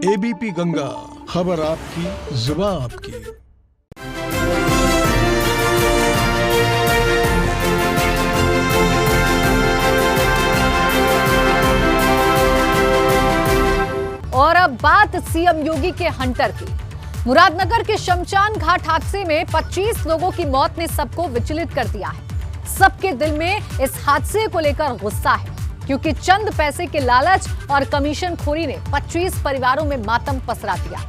ABP Ganga, खबर आपकी, जुबान आपकी। और अब बात सीएम योगी के हंटर की। मुरादनगर के शमशान घाट हादसे में 25 लोगों की मौत ने सबको विचलित कर दिया है। सबके दिल में इस हादसे को लेकर गुस्सा है, क्योंकि चंद पैसे के लालच और कमीशन खोरी ने 25 परिवारों में मातम पसरा दिया।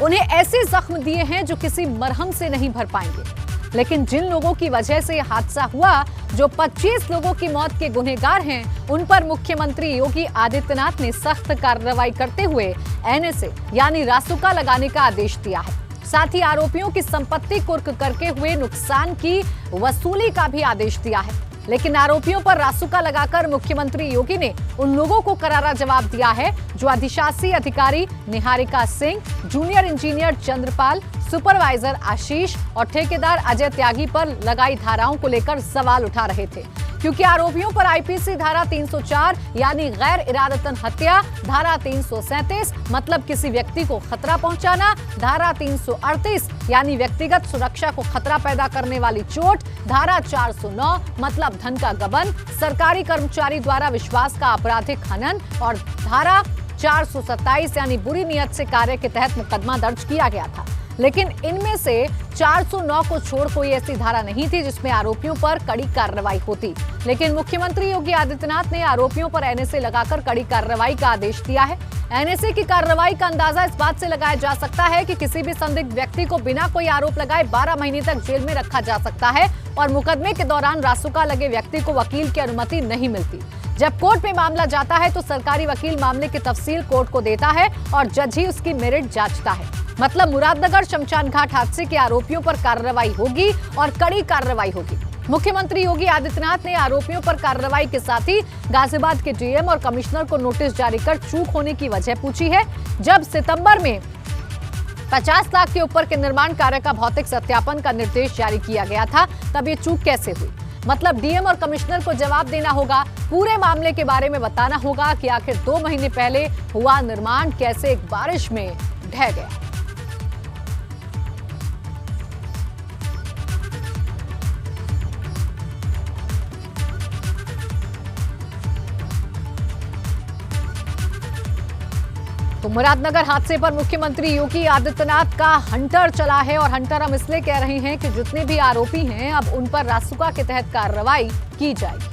उन्हें ऐसे जख्म दिए हैं जो किसी मरहम से नहीं भर पाएंगे। लेकिन जिन लोगों की वजह से यह हादसा हुआ, जो 25 लोगों की मौत के गुनहगार हैं, उन पर मुख्यमंत्री योगी आदित्यनाथ ने सख्त कार्रवाई करते हुए एनएसए यानी रासुका लगाने का आदेश दिया है। साथ ही आरोपियों की संपत्ति कुर्क करके हुए नुकसान की वसूली का भी आदेश दिया है। लेकिन आरोपियों पर रासुका लगाकर मुख्यमंत्री योगी ने उन लोगों को करारा जवाब दिया है जो अधिशासी अधिकारी Niharika Singh, junior engineer Chandrapal, supervisor Ashish और ठेकेदार अजय त्यागी पर लगाई धाराओं को लेकर सवाल उठा रहे थे, क्योंकि आरोपियों पर आईपीसी धारा 304 यानी गैर इरादतन हत्या, धारा 337 मतलब किसी व्यक्ति को खतरा पहुंचाना, धारा 338 यानी व्यक्तिगत सुरक्षा को खतरा पैदा करने वाली चोट, धारा 409 मतलब धन का गबन, सरकारी कर्मचारी द्वारा विश्वास का आपराधिक हनन और धारा 427 यानी बुरी नियत से कार्य के तहत मुकदमा दर्ज किया गया था। लेकिन इनमें से 409 को छोड़ कोई ऐसी धारा नहीं थी जिसमें आरोपियों पर कड़ी कार्रवाई होती। लेकिन मुख्यमंत्री योगी आदित्यनाथ ने आरोपियों पर एनएसए लगाकर कड़ी कार्रवाई का आदेश दिया है। एनएसए की कार्रवाई का अंदाजा इस बात से लगाया जा सकता है कि किसी भी संदिग्ध व्यक्ति को बिना कोई आरोप लगाए 12 महीने तक जेल में रखा जा सकता है और मुकदमे के दौरान रासुका लगे व्यक्ति को वकील की अनुमति नहीं मिलती। जब कोर्ट में मामला जाता है तो सरकारी वकील मामले की तफसील कोर्ट को देता है और जज ही उसकी मेरिट जांचता है। मतलब मुरादनगर शमशान घाट हादसे के आरोपियों पर कार्रवाई होगी और कड़ी कार्रवाई होगी। मुख्यमंत्री योगी आदित्यनाथ ने आरोपियों पर कार्रवाई के साथ ही गाजियाबाद के डीएम और कमिश्नर को नोटिस जारी कर चूक होने की वजह पूछी है। जब सितंबर में 50 लाख के ऊपर के निर्माण कार्य का भौतिक सत्यापन का निर्देश जारी किया गया था, तब ये चूक कैसे हुई? मतलब डीएम और कमिश्नर को जवाब देना होगा, पूरे मामले के बारे में बताना होगा कि आखिर 2 महीने पहले हुआ निर्माण कैसे एक बारिश में ढह गया। तो मुरादनगर हादसे पर मुख्यमंत्री योगी आदित्यनाथ का हंटर चला है और हंटर हम इसलिए कह रहे हैं कि जितने भी आरोपी हैं अब उन पर रासुका के तहत कार्रवाई की जाएगी।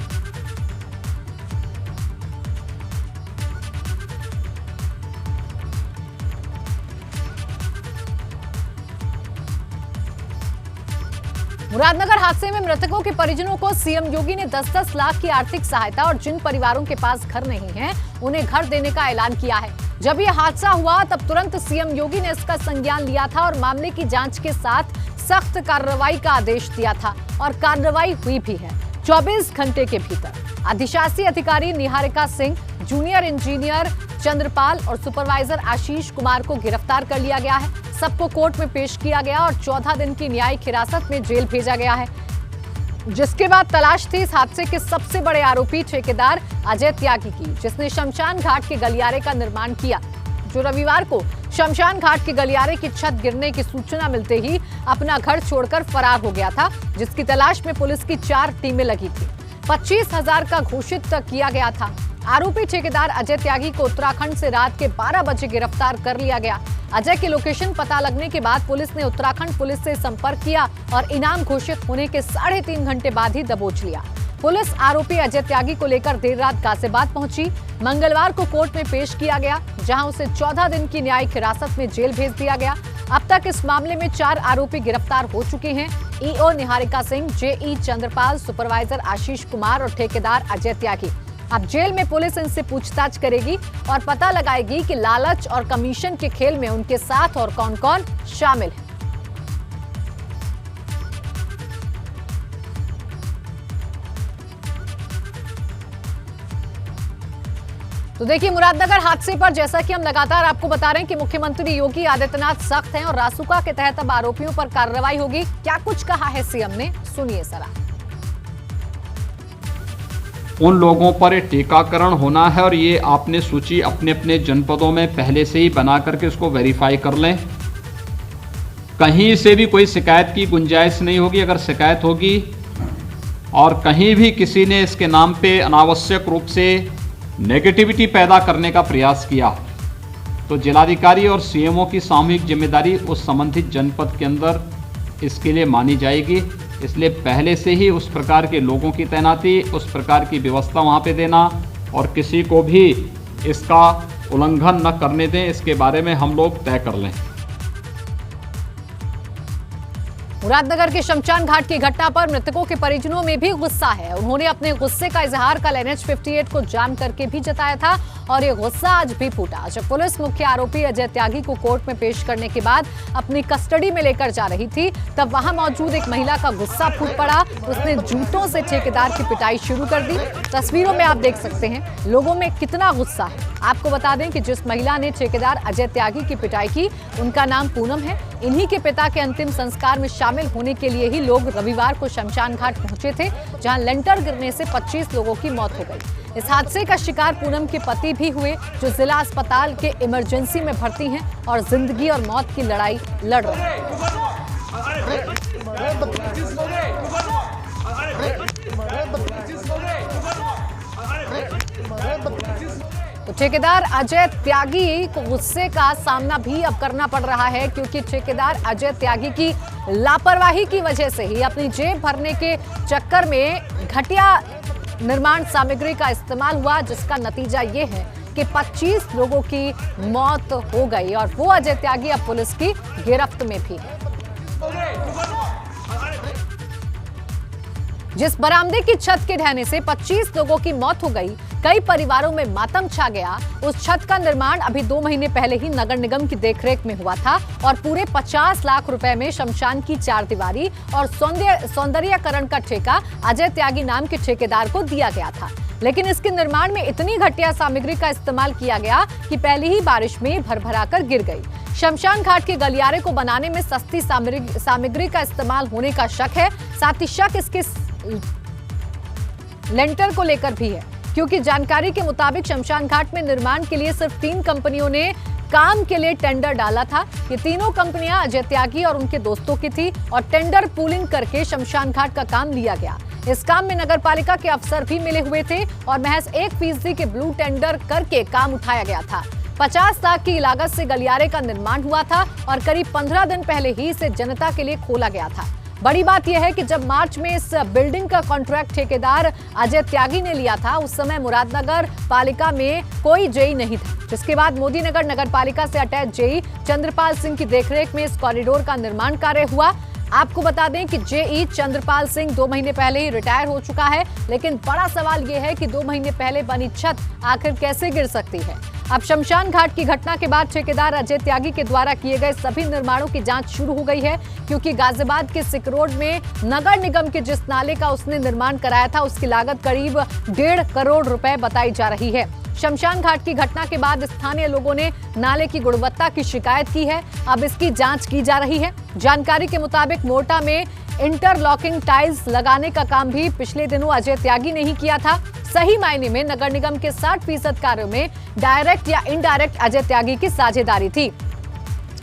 मुरादनगर हादसे में मृतकों के परिजनों को सीएम योगी ने 10-10 लाख की आर्थिक सहायता और जिन परिवारों के पास घर नहीं है उन्हें घर देने का ऐलान किया है। जब यह हादसा हुआ तब तुरंत सीएम योगी ने इसका संज्ञान लिया था और मामले की जांच के साथ सख्त कार्रवाई का आदेश दिया था और कार्रवाई हुई भी है। 24 घंटे के भीतर अधिशासी अधिकारी निहारिका सिंह, जूनियर इंजीनियर चंद्रपाल और सुपरवाइजर आशीष कुमार को गिरफ्तार कर लिया गया है। सबको कोर्ट में पेश किया गया और 14 दिन की न्यायिक हिरासत में जेल भेजा गया है, जिसके बाद तलाश थी इस हादसे के सबसे बड़े आरोपी ठेकेदार अजय त्यागी की, जिसने शमशान घाट के गलियारे का निर्माण किया, जो रविवार को शमशान घाट के गलियारे की छत गिरने की सूचना मिलते ही अपना घर छोड़कर फरार हो गया था, जिसकी तलाश में पुलिस की 4 टीमें लगी थी। 25,000 का घोषित किया गया था। आरोपी ठेकेदार अजय त्यागी को उत्तराखंड से रात के 12 बजे गिरफ्तार कर लिया गया। अजय की लोकेशन पता लगने के बाद पुलिस ने उत्तराखंड पुलिस से संपर्क किया और इनाम घोषित होने के 3.5 घंटे बाद ही दबोच लिया। पुलिस आरोपी अजय त्यागी को लेकर देर रात गाजियाबाद पहुंची। मंगलवार को कोर्ट में पेश किया गया, जहां उसे 14 दिन की न्यायिक हिरासत में जेल भेज दिया गया। अब तक इस मामले में 4 आरोपी गिरफ्तार हो चुके हैं। EO Niharika Singh, JE Chandrapal, supervisor Ashish Kumar और ठेकेदार अजय त्यागी। अब जेल में पुलिस इनसे पूछताछ करेगी और पता लगाएगी कि लालच और कमीशन के खेल में उनके साथ और कौन कौन शामिल है। तो देखिए, मुरादनगर हादसे पर जैसा कि हम लगातार आपको बता रहे हैं कि मुख्यमंत्री योगी आदित्यनाथ सख्त हैं और रासुका के तहत अब आरोपियों पर कार्रवाई होगी। क्या कुछ कहा है सीएम ने, सुनिए जरा। उन लोगों पर टीकाकरण होना है और ये आपने सूची अपने अपने जनपदों में पहले से ही बना करके उसको वेरीफाई कर लें। कहीं से भी कोई शिकायत की गुंजाइश नहीं होगी। अगर शिकायत होगी और कहीं भी किसी ने इसके नाम पे अनावश्यक रूप से नेगेटिविटी पैदा करने का प्रयास किया तो जिलाधिकारी और सीएमओ की सामूहिक जिम्मेदारी उस संबंधित जनपद के अंदर इसके लिए मानी जाएगी। इसलिए पहले से ही उस प्रकार के लोगों की तैनाती, उस प्रकार की व्यवस्था वहाँ पे देना और किसी को भी इसका उल्लंघन न करने दें, इसके बारे में हम लोग तय कर लें। मुरादनगर के शमशान घाट की घटना पर मृतकों के परिजनों में भी गुस्सा है। उन्होंने अपने गुस्से का इजहार कल NH 58 को जाम करके भी जताया था और ये गुस्सा आज भी फूटा जब पुलिस मुख्य आरोपी अजय त्यागी को कोर्ट में पेश करने के बाद अपनी कस्टडी में लेकर जा रही थी। तब वहां मौजूद एक महिला का गुस्सा फूट पड़ा। उसने जूतों से ठेकेदार की पिटाई शुरू कर दी। तस्वीरों में आप देख सकते हैं लोगों में कितना गुस्सा है। आपको बता दें कि जिस महिला ने ठेकेदार अजय त्यागी की पिटाई की उनका नाम पूनम है। इन्हीं के पिता के अंतिम संस्कार में शामिल होने के लिए ही लोग रविवार को शमशान घाट पहुंचे थे, जहां लेंटर गिरने से 25 लोगों की मौत हो गई। इस हादसे का शिकार पूनम के पति भी हुए, जो जिला अस्पताल के इमरजेंसी में भर्ती हैं और जिंदगी और मौत की लड़ाई लड़ रहे हैं। तो ठेकेदार अजय त्यागी को गुस्से का सामना भी अब करना पड़ रहा है, क्योंकि ठेकेदार अजय त्यागी की लापरवाही की वजह से ही अपनी जेब भरने के चक्कर में घटिया निर्माण सामग्री का इस्तेमाल हुआ, जिसका नतीजा ये है कि 25 लोगों की मौत हो गई और वो अजय त्यागी अब पुलिस की गिरफ्त में भी है। जिस बरामदे की छत के ढहने से 25 लोगों की मौत हो गई, कई परिवारों में मातम छा गया। उस छत का निर्माण अभी 2 महीने पहले ही नगर निगम की देखरेख में हुआ था और पूरे 50 लाख रुपए में शमशान की 4 दीवारी और सौंदर्यीकरण का ठेका अजय त्यागी नाम के ठेकेदार को दिया गया था। लेकिन इसके निर्माण में इतनी घटिया सामग्री का इस्तेमाल किया गया कि पहली ही बारिश में भरभराकर गिर गई। शमशान घाट के गलियारे को बनाने में सस्ती सामग्री का इस्तेमाल होने का शक है। साथ ही शक इसके लेंटर को लेकर भी है, क्योंकि जानकारी के मुताबिक शमशान घाट में निर्माण के लिए सिर्फ 3 कंपनियों ने काम के लिए टेंडर डाला था। ये तीनों कंपनियां अजय त्यागी और उनके दोस्तों की थी और टेंडर पूलिंग करके शमशान घाट का काम लिया गया। इस काम में नगर पालिका के अफसर भी मिले हुए थे और महज 1% के ब्लू टेंडर करके काम उठाया गया था। 50 लाख की लागत से गलियारे का निर्माण हुआ था और करीब 15 दिन पहले ही इसे जनता के लिए खोला गया था। बड़ी बात यह है कि जब मार्च में इस बिल्डिंग का कॉन्ट्रैक्ट ठेकेदार अजय त्यागी ने लिया था, उस समय मुरादनगर पालिका में कोई जेई नहीं था, जिसके बाद मोदी नगर नगर पालिका से अटैच जेई चंद्रपाल सिंह की देखरेख में इस कॉरिडोर का निर्माण कार्य हुआ। आपको बता दें कि जेई चंद्रपाल सिंह 2 महीने पहले ही रिटायर हो चुका है, लेकिन बड़ा सवाल यह है कि 2 महीने पहले बनी छत आखिर कैसे गिर सकती है। अब शमशान घाट की घटना के बाद ठेकेदार अजय त्यागी के द्वारा किए गए सभी निर्माणों की जांच शुरू हो गई है, क्योंकि गाजियाबाद के सिक रोड में नगर निगम के जिस नाले का उसने निर्माण कराया था, उसकी लागत करीब 1.5 करोड़ रुपए बताई जा रही है। शमशान घाट की घटना के बाद स्थानीय लोगों ने नाले की गुणवत्ता की शिकायत की है। अब इसकी जांच की जा रही है। जानकारी के मुताबिक मोर्टा में इंटरलॉकिंग टाइल्स लगाने का काम भी पिछले दिनों अजय त्यागी ने ही किया था। सही मायने में नगर निगम के 60% कार्यों में डायरेक्ट या इनडायरेक्ट अजय त्यागी की साझेदारी थी।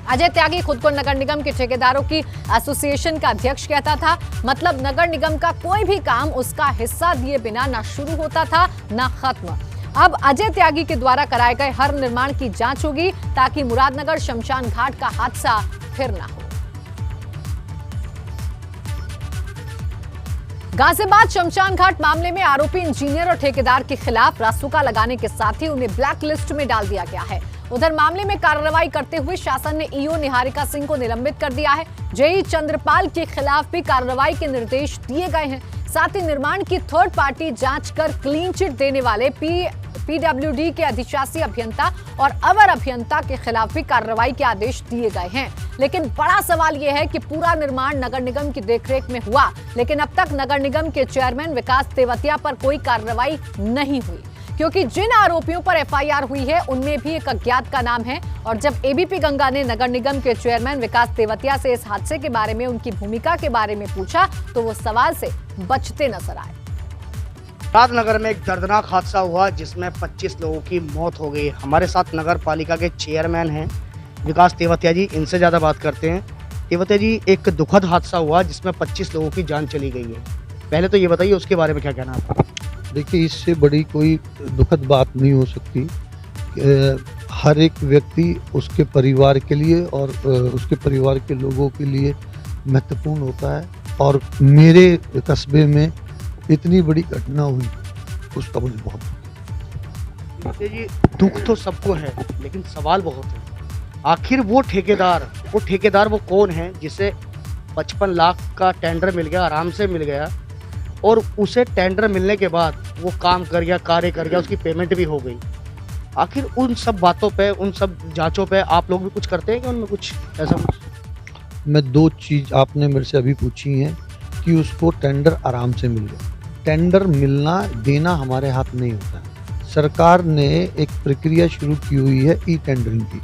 अजय त्यागी खुद को नगर निगम के ठेकेदारों की एसोसिएशन का अध्यक्ष कहता था। मतलब नगर निगम का कोई भी काम उसका हिस्सा दिए बिना ना शुरू होता था ना खत्म। अब अजय त्यागी के द्वारा कराए गए हर निर्माण की जांच होगी, ताकि मुरादनगर शमशान घाट का हादसा फिर ना हो। गाजियाबाद शमशान घाट मामले में आरोपी इंजीनियर और ठेकेदार के खिलाफ रासुका लगाने के साथ ही उन्हें ब्लैक लिस्ट में डाल दिया गया है। उधर मामले में कार्रवाई करते हुए शासन ने ईओ निहारिका सिंह को निलंबित कर दिया है। जेई चंद्रपाल के खिलाफ भी कार्रवाई के निर्देश दिए गए हैं। साथ ही निर्माण की थर्ड पार्टी जांच कर क्लीन चिट देने वाले पीडब्ल्यूडी के अधिशासी अभियंता और अवर अभियंता के खिलाफ भी कार्रवाई के आदेश दिए गए हैं। लेकिन बड़ा सवाल यह है कि पूरा निर्माण नगर निगम की देखरेख में हुआ, लेकिन अब तक नगर निगम के चेयरमैन विकास तेवतिया पर कोई कार्रवाई नहीं हुई, क्योंकि जिन आरोपियों पर एफआईआर हुई है उनमें भी एक अज्ञात का नाम है। और जब एबीपी गंगा ने नगर निगम के चेयरमैन विकास तेवतिया से इस हादसे के बारे में, उनकी भूमिका के बारे में पूछा, तो वो सवाल से बचते नजर आए। मुरादनगर में एक दर्दनाक हादसा हुआ जिसमें 25 लोगों की मौत हो गई। हमारे साथ नगर पालिका के चेयरमैन हैं विकास तेवतिया जी, इनसे ज़्यादा बात करते हैं। तेवतिया जी, एक दुखद हादसा हुआ जिसमें 25 लोगों की जान चली गई है। पहले तो ये बताइए उसके बारे में क्या कहना है आपका? देखिए, इससे बड़ी कोई दुखद बात नहीं हो सकती। हर एक व्यक्ति उसके परिवार के लिए और उसके परिवार के लोगों के लिए महत्वपूर्ण होता है, और मेरे कस्बे में इतनी बड़ी घटना हुई उसका मुझे बहुत तेवतिया जी, दुख तो सबको है लेकिन सवाल बहुत है। आखिर वो ठेकेदार वो कौन है जिसे 55 लाख का टेंडर मिल गया, आराम से मिल गया, और उसे टेंडर मिलने के बाद वो काम कर गया, कार्य कर गया, उसकी पेमेंट भी हो गई। आखिर उन सब बातों पे, उन सब जांचों पे आप लोग भी कुछ करते हैं कि उनमें कुछ ऐसा कुछ? मैं दो चीज़ आपने मेरे से अभी पूछी हैं कि उसको टेंडर आराम से मिल गया। टेंडर मिलना देना हमारे हाथ नहीं होता है। सरकार ने एक प्रक्रिया शुरू की हुई है ई टेंडरिंग की।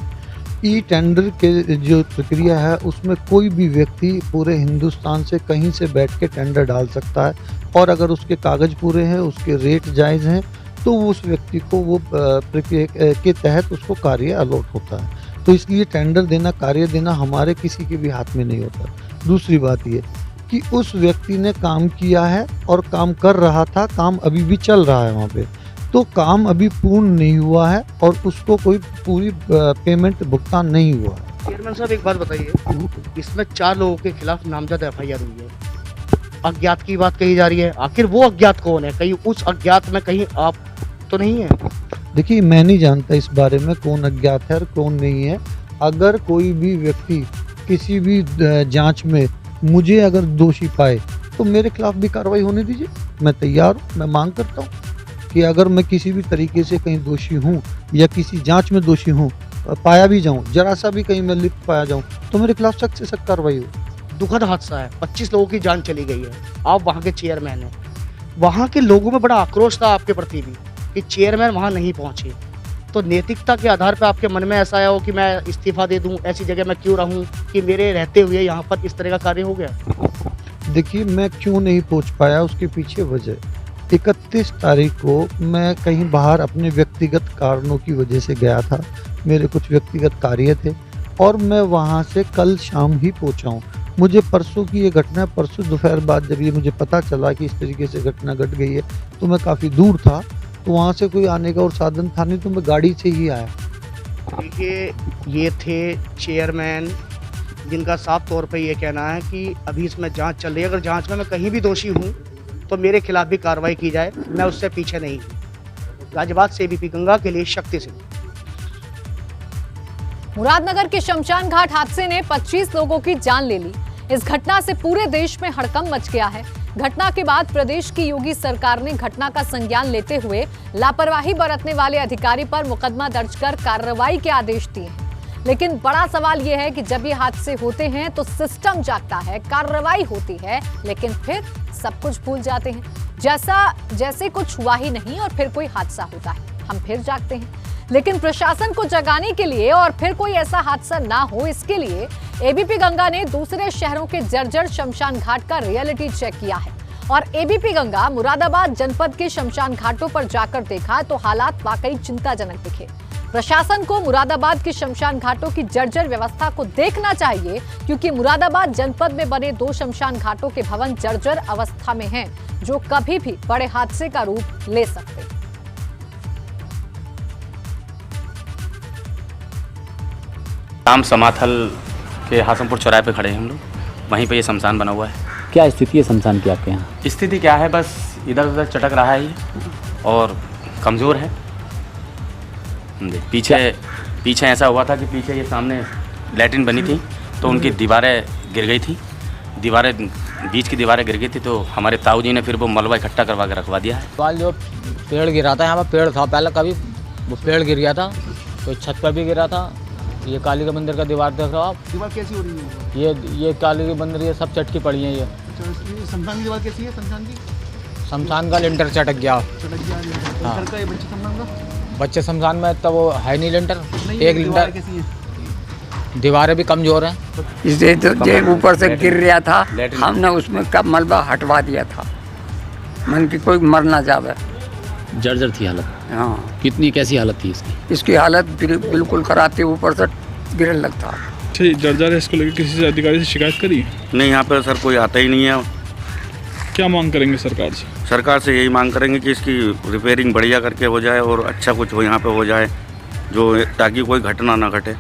ई टेंडर के जो प्रक्रिया है उसमें कोई भी व्यक्ति पूरे हिंदुस्तान से कहीं से बैठ के टेंडर डाल सकता है, और अगर उसके कागज़ पूरे हैं, उसके रेट जायज़ हैं, तो उस व्यक्ति को वो प्रक्रिया के तहत उसको कार्य अलॉट होता है। तो इसलिए टेंडर देना, कार्य देना हमारे किसी के भी हाथ में नहीं होता। दूसरी बात ये कि उस व्यक्ति ने काम किया है और काम कर रहा था, काम अभी भी चल रहा है वहाँ पे, तो काम अभी पूर्ण नहीं हुआ है और उसको कोई पूरी पेमेंट भुगतान नहीं हुआ है। चेयरमैन साहब, एक बात बताइए, इसमें 4 लोगों के खिलाफ नामजद FIR हुई है, अज्ञात की बात कही जा रही है। आखिर वो अज्ञात कौन है? कहीं उस अज्ञात में कहीं आप तो नहीं है? देखिए, मैं नहीं जानता इस बारे में कौन अज्ञात है और कौन नहीं है। अगर कोई भी व्यक्ति किसी भी जांच में मुझे अगर दोषी पाए तो मेरे खिलाफ भी कार्रवाई होने दीजिए। मैं तैयार हूँ, मैं मांग करता हूँ कि अगर मैं किसी भी तरीके से कहीं दोषी हूँ या किसी जांच में दोषी हूँ, पाया भी जाऊँ, जरा सा भी कहीं मैं लिप्त पाया जाऊँ, तो मेरे खिलाफ सख्त से सख्त कार्रवाई हो। दुखद हादसा है, 25 लोगों की जान चली गई है। आप वहाँ के चेयरमैन हैं, वहाँ के लोगों में बड़ा आक्रोश था आपके प्रति भी कि चेयरमैन वहाँ नहीं पहुँचे। तो नैतिकता के आधार पर आपके मन में ऐसा आया हो कि मैं इस्तीफा दे दूँ, ऐसी जगह मैं क्यों रहूँ कि मेरे रहते हुए यहाँ पर इस तरह का कार्य हो गया? देखिए, मैं क्यों नहीं पहुँच पाया उसके पीछे वजह, 31 तारीख को मैं कहीं बाहर अपने व्यक्तिगत कारणों की वजह से गया था। मेरे कुछ व्यक्तिगत कार्य थे और मैं वहाँ से कल शाम ही पहुँचा हूँ। मुझे परसों की ये घटना, परसों दोपहर बाद जब ये मुझे पता चला कि इस तरीके से घटना घट गई है, तो मैं काफ़ी दूर था, तो वहाँ से कोई आने का और साधन था नहीं, तो मैं गाड़ी से ही आया। देखिए, ये थे चेयरमैन जिनका साफ तौर पे ये कहना है कि अभी इसमें जांच चल रही है, अगर जांच में मैं कहीं भी दोषी हूँ तो मेरे खिलाफ भी कार्रवाई की जाए, मैं उससे पीछे नहीं हूँ। गाजियाबाद से ABP गंगा के लिए शक्ति सिंह। मुरादनगर के शमशान घाट हादसे ने 25 लोगों की जान ले ली। इस घटना से पूरे देश में हड़कंप मच गया है। घटना के बाद प्रदेश की योगी सरकार ने घटना का संज्ञान लेते हुए लापरवाही बरतने वाले अधिकारी पर मुकदमा दर्ज कर कार्रवाई के आदेश दिए हैं। लेकिन बड़ा सवाल यह है कि जब ये हादसे होते हैं तो सिस्टम जागता है, कार्रवाई होती है, लेकिन फिर सब कुछ भूल जाते हैं, जैसे कुछ हुआ ही नहीं, और फिर कोई हादसा होता है, हम फिर जागते हैं। लेकिन प्रशासन को जगाने के लिए और फिर कोई ऐसा हादसा ना हो, इसके लिए ABP गंगा ने दूसरे शहरों के जर्जर शमशान घाट का रियलिटी चेक किया है। और ABP गंगा मुरादाबाद जनपद के शमशान घाटों पर जाकर देखा तो हालात वाकई चिंताजनक दिखे। प्रशासन को मुरादाबाद के शमशान घाटों की जर्जर व्यवस्था को देखना चाहिए, क्योंकि मुरादाबाद जनपद में बने 2 शमशान घाटों के भवन जर्जर अवस्था में हैं, जो कभी भी बड़े हादसे का रूप ले सकते हैं। राम समाथल के हासमपुर चौराहे पे खड़े हैं हम लोग, वहीं पे ये शमशान बना हुआ है। क्या स्थिति है शमशान की आपके यहाँ? स्थिति क्या है, बस इधर उधर चटक रहा है ये और कमज़ोर है। पीछे ऐसा हुआ था कि पीछे ये सामने लैट्रिन बनी थी तो उनकी दीवारें गिर गई थी, बीच की दीवारें गिर गई थी, तो हमारे ताऊ जी ने फिर वो मलबा इकट्ठा करवा के रखवा दिया है। जो पेड़ गिरा था, यहाँ पर पेड़ था पहले, कभी वो पेड़ गिर गया था तो छत पर भी गिरा था। ये काली के मंदिर का दीवार देख रहे हो आप? दीवार कैसी हो रही है? ये काली के मंदिर, ये सब चटकी पड़ी है। ये शमशान की दीवार कैसी है? शमशान की शमशान का लिंटर चटक गया। हाँ। बच्चे शमशान में तब वो है नहीं लिंटर, एक लिंटर। दीवारें भी कमजोर हैं, इसलिए तो ऊपर से गिर रहा था, हमने उसमें कब मलबा हटवा दिया था। मन की कोई मर ना जावे। जर्जर थी हालत। हाँ, कितनी कैसी हालत थी इसकी? इसकी हालत बिल्कुल कराती, ऊपर से गिरने लगता। ठीक, जर्जर है, इसको लेकर किसी से अधिकारी से शिकायत करी? नहीं, यहाँ पर सर कोई आता ही नहीं है। क्या मांग करेंगे सरकार से? सरकार से यही मांग करेंगे कि इसकी रिपेयरिंग बढ़िया करके हो जाए और अच्छा कुछ हो यहाँ पे हो जाए, जो ताकि कोई घटना ना घटे।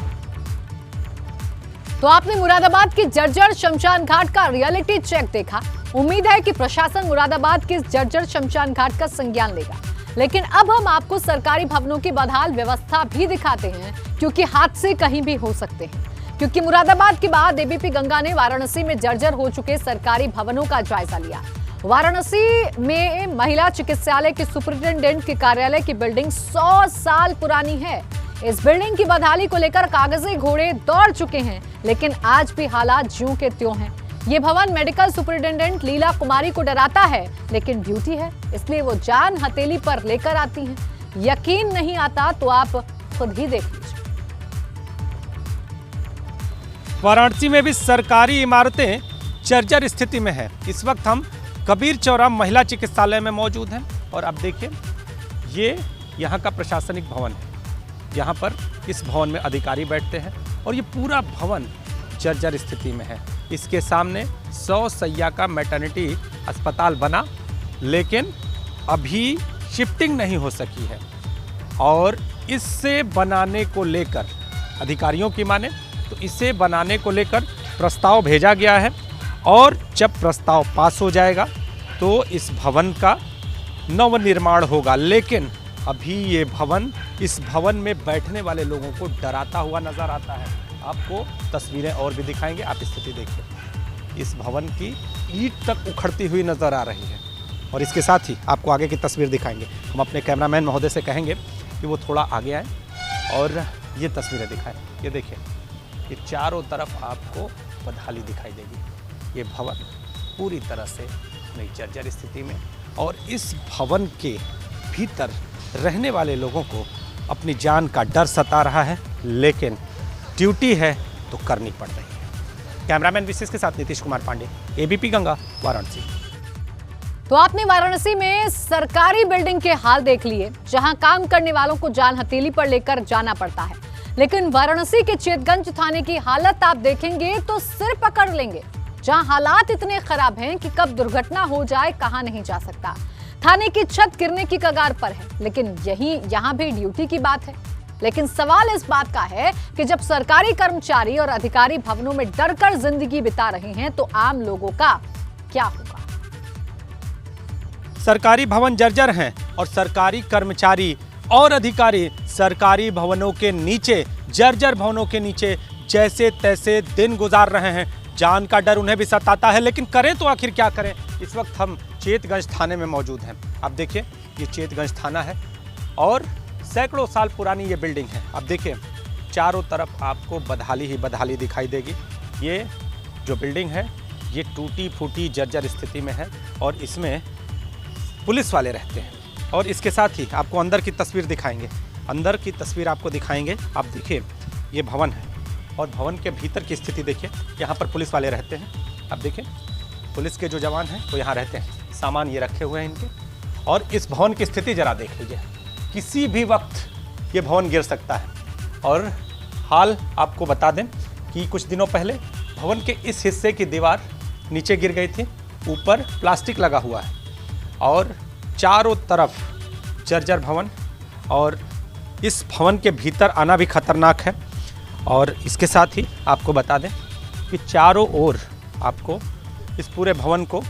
तो आपने मुरादाबाद की जर्जर शमशान घाट का रियलिटी चेक देखा। उम्मीद है कि प्रशासन मुरादाबाद के जर्जर शमशान घाट का संज्ञान लेगा। लेकिन अब हम आपको सरकारी भवनों की बदहाल व्यवस्था भी दिखाते हैं, क्योंकि हादसे कहीं भी हो सकते हैं। क्योंकि मुरादाबाद के बाद एबीपी गंगा ने वाराणसी में जर्जर हो चुके सरकारी भवनों का जायजा लिया। वाराणसी में महिला चिकित्सालय के सुपरिटेंडेंट के कार्यालय की बिल्डिंग 100 साल पुरानी है। इस बिल्डिंग की बदहाली को लेकर कागजी घोड़े दौड़ चुके हैं, लेकिन आज भी हालात ज्यों के त्यों हैं। ये भवन मेडिकल सुपरिटेंडेंट लीला कुमारी को डराता है, लेकिन ड्यूटी है, इसलिए वो जान हथेली पर लेकर आती हैं। यकीन नहीं आता तो आप खुद ही देख लीजिए। वाराणसी में भी सरकारी इमारतें जर्जर स्थिति में है। इस वक्त हम कबीर चौरा महिला चिकित्सालय में मौजूद हैं और अब देखिए, ये यहाँ का प्रशासनिक भवन है। यहाँ पर इस भवन में अधिकारी बैठते हैं और ये पूरा भवन जर्जर स्थिति में है। इसके सामने 100 शैय्या का मैटरनिटी अस्पताल बना, लेकिन अभी शिफ्टिंग नहीं हो सकी है और इससे बनाने को लेकर अधिकारियों की माने तो इसे बनाने को लेकर प्रस्ताव भेजा गया है और जब प्रस्ताव पास हो जाएगा तो इस भवन का नवनिर्माण होगा। लेकिन अभी ये भवन, इस भवन में बैठने वाले लोगों को डराता हुआ नजर आता है। आपको तस्वीरें और भी दिखाएंगे, आप स्थिति देखिए। इस भवन की ईंट तक उखड़ती हुई नजर आ रही है और इसके साथ ही आपको आगे की तस्वीर दिखाएंगे। हम अपने कैमरामैन महोदय से कहेंगे कि वो थोड़ा आगे आए और ये तस्वीरें दिखाएं। ये देखिए, ये चारों तरफ आपको बदहाली दिखाई देगी। ये भवन पूरी तरह से नई जर्जर स्थिति में और इस भवन के भीतर रहने वाले लोगों को अपनी जान का डर सता रहा है, लेकिन ड्यूटी है तो करनी पड़ रही है। कैमरामैन विशेष के साथ नीतीश कुमार पांडे, एबीपी गंगा, वाराणसी। तो आपने वाराणसी में सरकारी बिल्डिंग के हाल देख लिए, जहां काम करने वालों को जान हथेली पर लेकर जाना पड़ता है। लेकिन वाराणसी के चेतगंज थाने की हालत आप देखेंगे तो सिर पकड़ लेंगे, जहां हालात इतने खराब हैं कि कब दुर्घटना हो जाए कहा नहीं जा सकता। थाने की छत गिरने की कगार पर है, लेकिन यहाँ भी ड्यूटी की बात है। लेकिन सवाल इस बात का है कि जब सरकारी कर्मचारी और अधिकारी भवनों में डरकर जिंदगी बिता रहे हैं तो आम लोगों का क्या होगा। सरकारी भवन जर्जर हैं और सरकारी कर्मचारी और अधिकारी सरकारी भवनों के नीचे, जर्जर भवनों के नीचे जैसे तैसे दिन गुजार रहे हैं। जान का डर उन्हें भी सताता है, लेकिन करें तो आखिर क्या करें। इस वक्त हम चेतगंज थाने में मौजूद हैं। अब देखिए, ये चेतगंज थाना है और सैकड़ों साल पुरानी ये बिल्डिंग है। अब देखिए, चारों तरफ आपको बदहाली ही बदहाली दिखाई देगी। ये जो बिल्डिंग है ये टूटी फूटी जर्जर स्थिति में है और इसमें पुलिस वाले रहते हैं। और इसके साथ ही आपको अंदर की तस्वीर दिखाएंगे, अंदर की तस्वीर आपको दिखाएंगे। आप देखिए, ये भवन है और भवन के भीतर की स्थिति देखिए। यहाँ पर पुलिस वाले रहते हैं। अब देखिए, पुलिस के जो जवान हैं वो यहाँ रहते हैं, सामान ये रखे हुए हैं इनके। और इस भवन की स्थिति जरा देख लीजिए, किसी भी वक्त ये भवन गिर सकता है। और हाल आपको बता दें कि कुछ दिनों पहले भवन के इस हिस्से की दीवार नीचे गिर गई थी, ऊपर प्लास्टिक लगा हुआ है और चारों तरफ जर्जर भवन और इस भवन के भीतर आना भी खतरनाक है। और इसके साथ ही आपको बता दें कि चारों ओर आपको इस पूरे भवन को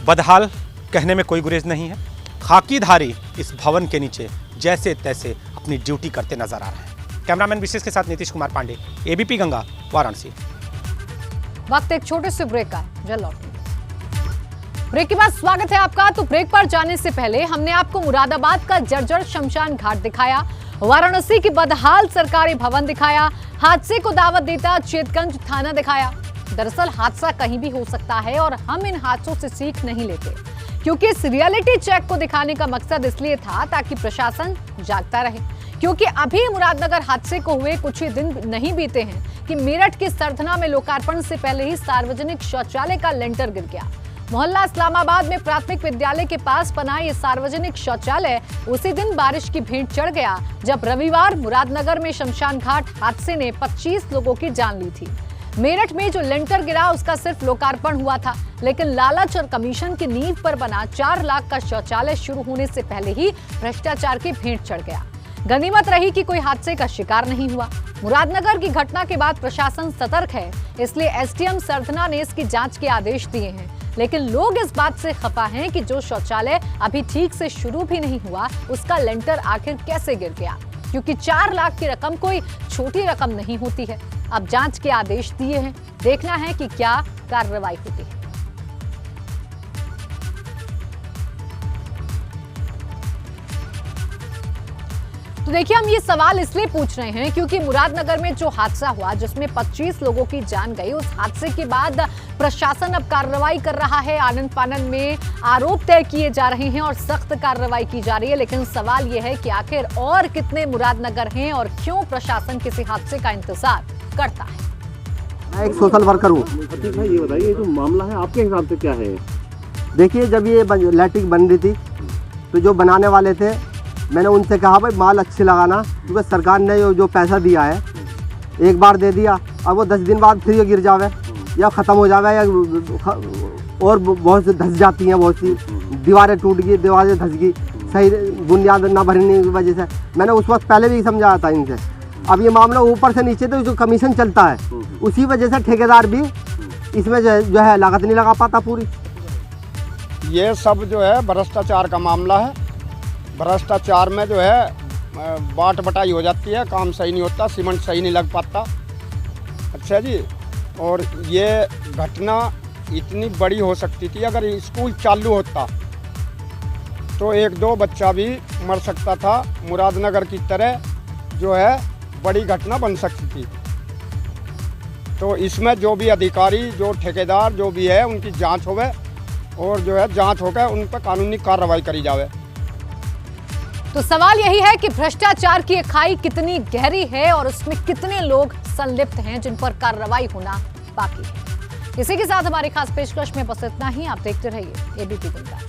बदहाल कहने में कोई गुरेज नहीं है। खाकीधारी इस भवन के नीचे जैसे तैसे अपनी ड्यूटी करते नजर आ रहे हैं। कैमरामैन विशेष के साथ नीतीश कुमार पांडे, एबीपी गंगा, वाराणसी। वक्त एक छोटे से ब्रेक का है, जल्द लौटेंगे। ब्रेक के बाद स्वागत है आपका। तो ब्रेक पर जाने से पहले हमने आपको मुरादाबाद का जर्जर शमशान घाट दिखाया, वाराणसी की बदहाल सरकारी भवन दिखाया, हादसे को दावत देता चेतगंज थाना दिखाया। दरअसल हादसा कहीं भी हो सकता है और हम इन हादसों से सीख नहीं लेते, क्योंकि इस रियलिटी चेक को दिखाने का मकसद इसलिए था ताकि प्रशासन जागता रहे। क्योंकि अभी मुरादनगर हादसे को हुए कुछ ही दिन नहीं बीते हैं कि मेरठ के सरधना में लोकार्पण से पहले ही सार्वजनिक शौचालय का लेंटर गिर गया। मोहल्ला इस्लामाबाद में प्राथमिक विद्यालय के पास बना ये सार्वजनिक शौचालय उसी दिन बारिश की भेंट चढ़ गया जब रविवार मुरादनगर में शमशान घाट हादसे ने 25 लोगों की जान ली थी। मेरठ में जो लेंटर गिरा उसका सिर्फ लोकार्पण हुआ था, लेकिन लालच और कमीशन की नींव पर बना 4 लाख का शौचालय शुरू होने से पहले ही भ्रष्टाचार की भेंट चढ़ गया। गनीमत रही कि कोई हादसे का शिकार नहीं हुआ। मुरादनगर की घटना के बाद प्रशासन सतर्क है, इसलिए एसडीएम सरधना ने इसकी जांच के आदेश दिए हैं। लेकिन लोग इस बात से खफा हैं कि जो शौचालय अभी ठीक से शुरू भी नहीं हुआ उसका लेंटर आखिर कैसे गिर गया, क्योंकि 4 लाख की रकम कोई छोटी रकम नहीं होती है। अब जांच के आदेश दिए हैं, देखना है कि क्या कार्रवाई होती है। तो देखिए, हम ये सवाल इसलिए पूछ रहे हैं क्योंकि मुरादनगर में जो हादसा हुआ जिसमें 25 लोगों की जान गई, उस हादसे के बाद प्रशासन अब कार्रवाई कर रहा है। आनन फानन में आरोप तय किए जा रहे हैं और सख्त कार्रवाई की जा रही है। लेकिन सवाल यह है कि आखिर और कितने मुरादनगर हैं और क्यों प्रशासन किसी हादसे का इंतजार करता है। मैं एक सोशल वर्कर हूँ। ये बताइए, ये जो मामला है आपके हिसाब से क्या है? देखिए, जब ये लैट्रिन बन रही थी तो जो बनाने वाले थे, मैंने उनसे कहा भाई माल अच्छे लगाना, क्योंकि सरकार ने जो पैसा दिया है एक बार दे दिया, अब वो 10 दिन बाद फिर ये गिर जावे या ख़त्म हो जावे या और बहुत से धंस जाती हैं, बहुत सी दीवारें टूट गई, दीवारें धंस गई, सही बुनियाद ना भरने की वजह से। मैंने उस वक्त पहले भी समझाया था इनसे। अब ये मामला ऊपर से नीचे तो जो कमीशन चलता है उसी वजह से ठेकेदार भी इसमें जो है लागत नहीं लगा पाता पूरी। ये सब जो है भ्रष्टाचार का मामला है। भ्रष्टाचार में जो है बांट बटाई हो जाती है, काम सही नहीं होता, सीमेंट सही नहीं लग पाता। अच्छा जी, और ये घटना इतनी बड़ी हो सकती थी, अगर स्कूल चालू होता तो 1-2 बच्चा भी मर सकता था। मुरादनगर की तरह जो है बड़ी घटना बन सकती थी। तो इसमें जो भी अधिकारी, जो ठेकेदार जो भी है, उनकी जांच होवे और जो है जांच होकर उन पर कानूनी कार्रवाई करी जावे। तो सवाल यही है कि भ्रष्टाचार की खाई कितनी गहरी है और उसमें कितने लोग संलिप्त हैं जिन पर कार्रवाई होना बाकी है। इसी के साथ हमारी खास पेशकश में बस इतना ही। आप देखते रहिए एबीपी गुंजा।